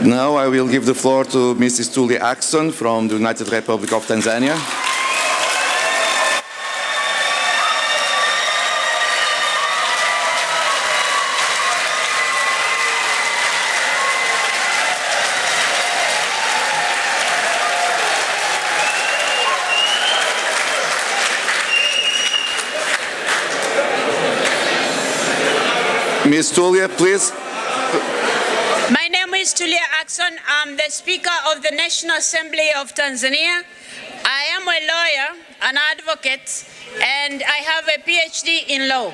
Now I will give the floor to Mrs. Tulia from the United Republic of Tanzania. Ms. Tulia, please. My name is Tulia. I'm the Speaker of the National Assembly of Tanzania. I am a lawyer, an advocate, and I have a PhD in law.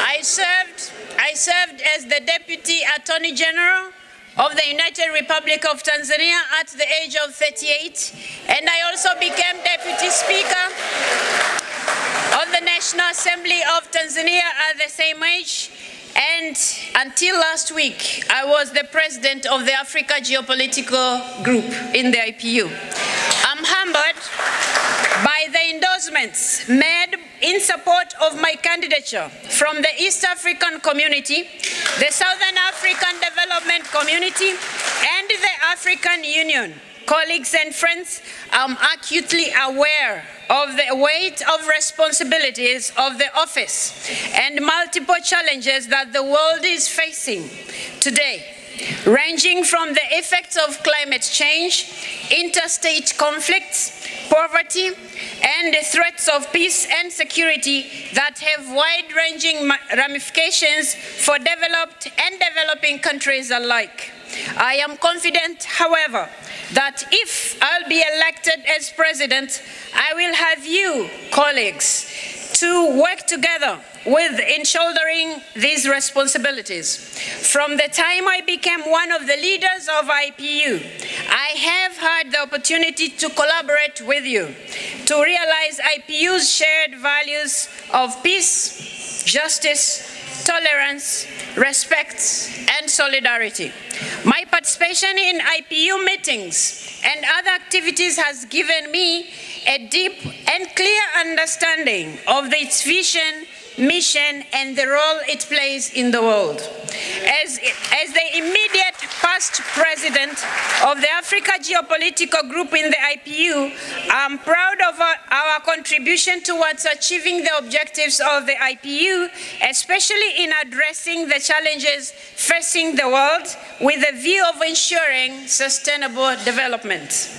I served as the Deputy Attorney General of the United Republic of Tanzania at the age of 38, and I also became Deputy Speaker of the National Assembly of Tanzania at the same age, and until last week, I was the President of the Africa Geopolitical Group in the IPU. I'm humbled by the endorsements made in support of my candidature from the East African Community, the Southern African Development Community, and the African Union. Colleagues and friends, I'm acutely aware of the weight of responsibilities of the office and multiple challenges that the world is facing today, ranging from the effects of climate change, interstate conflicts, poverty, and the threats of peace and security that have wide-ranging ramifications for developed and developing countries alike. I am confident, however, that if I'll be elected as president, I will have you, colleagues, to work together in shouldering these responsibilities. From the time I became one of the leaders of IPU, I have had the opportunity to collaborate with you to realize IPU's shared values of peace, justice, tolerance, respect, and solidarity. My participation in IPU meetings and other activities has given me a deep and clear understanding of its vision, mission, and the role it plays in the world. As the immediate past president of the Africa Geopolitical Group in the IPU, I'm proud of our contribution towards achieving the objectives of the IPU, especially in addressing the challenges facing the world with a view of ensuring sustainable development.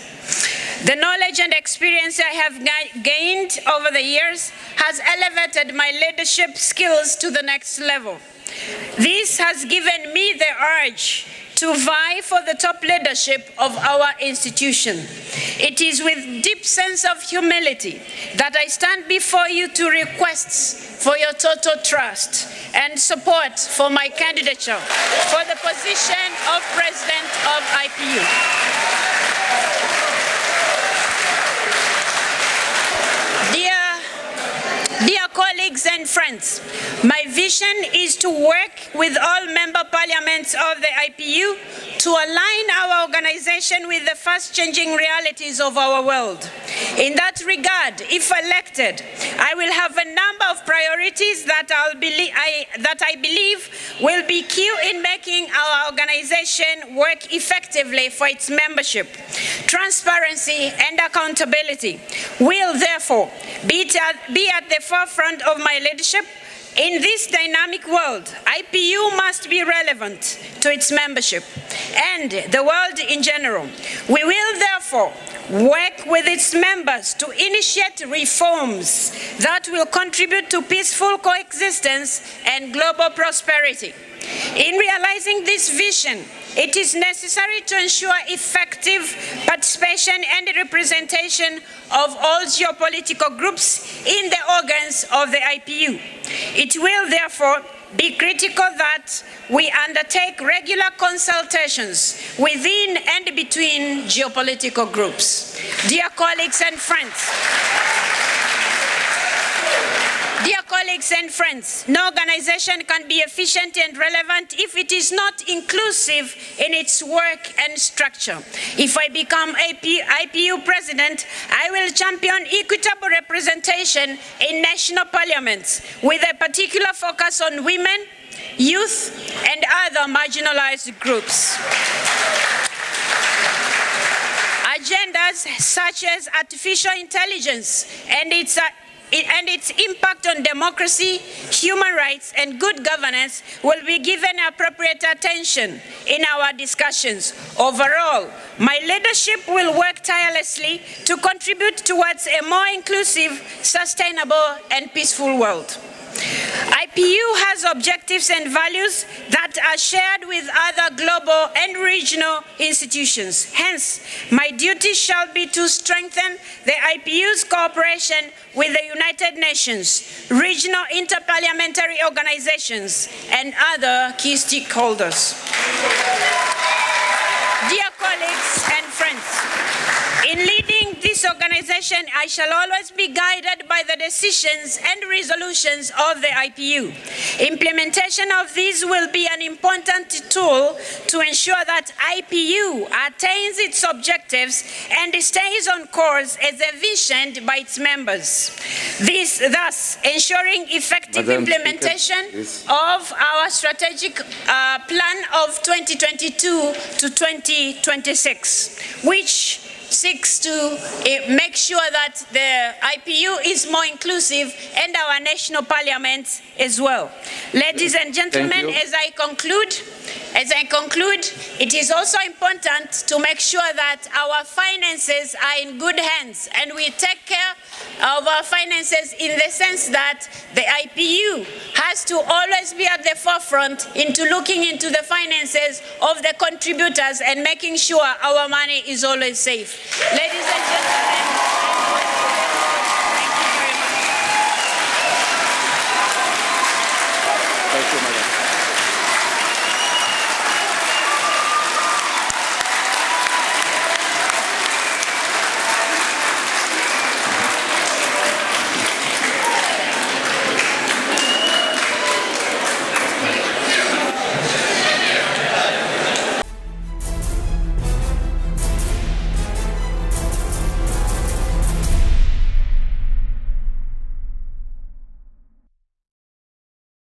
The knowledge and experience I have gained over the years has elevated my leadership skills to the next level. This has given me the urge to vie for the top leadership of our institution. It is with deep sense of humility that I stand before you to request for your total trust and support for my candidature for the position of President of IPU. Dear colleagues and friends, my vision is to work with all member parliaments of the IPU to align our organization with the fast-changing realities of our world. In that regard, if elected, I will have a number of priorities that I believe will be key in making our organization work effectively for its membership. Transparency and accountability will therefore be at the forefront of my leadership. In this dynamic world, IPU must be relevant to its membership and the world in general. We will therefore work with its members to initiate reforms that will contribute to peaceful coexistence and global prosperity. In realizing this vision, it is necessary to ensure effective participation and representation of all geopolitical groups in the organs of the IPU. It will therefore be critical that we undertake regular consultations within and between geopolitical groups. Dear colleagues and friends, colleagues and friends, no organization can be efficient and relevant if it is not inclusive in its work and structure. If I become IPU president, I will champion equitable representation in national parliaments with a particular focus on women, youth, and other marginalized groups. Agendas such as artificial intelligence and its impact on democracy, human rights, and good governance will be given appropriate attention in our discussions. Overall, my leadership will work tirelessly to contribute towards a more inclusive, sustainable, and peaceful world. IPU has objectives and values that are shared with other global and regional institutions. Hence, my duty shall be to strengthen the IPU's cooperation with the United Nations, regional interparliamentary organizations, and other key stakeholders. Dear colleagues and friends, in leading this organization, I shall always be guided by the decisions and resolutions of the IPU. Implementation of these will be an important tool to ensure that IPU attains its objectives and stays on course as envisioned by its members. This thus ensuring effective implementation of our strategic plan of 2022 to 2026, which seeks to make sure that the IPU is more inclusive and our national parliaments as well. Ladies and gentlemen, as I conclude, it is also important to make sure that our finances are in good hands, and we take care of our finances in the sense that the IPU has to always be at the forefront into looking into the finances of the contributors and making sure our money is always safe. Ladies and gentlemen, thank you very much. Thank you, Madam.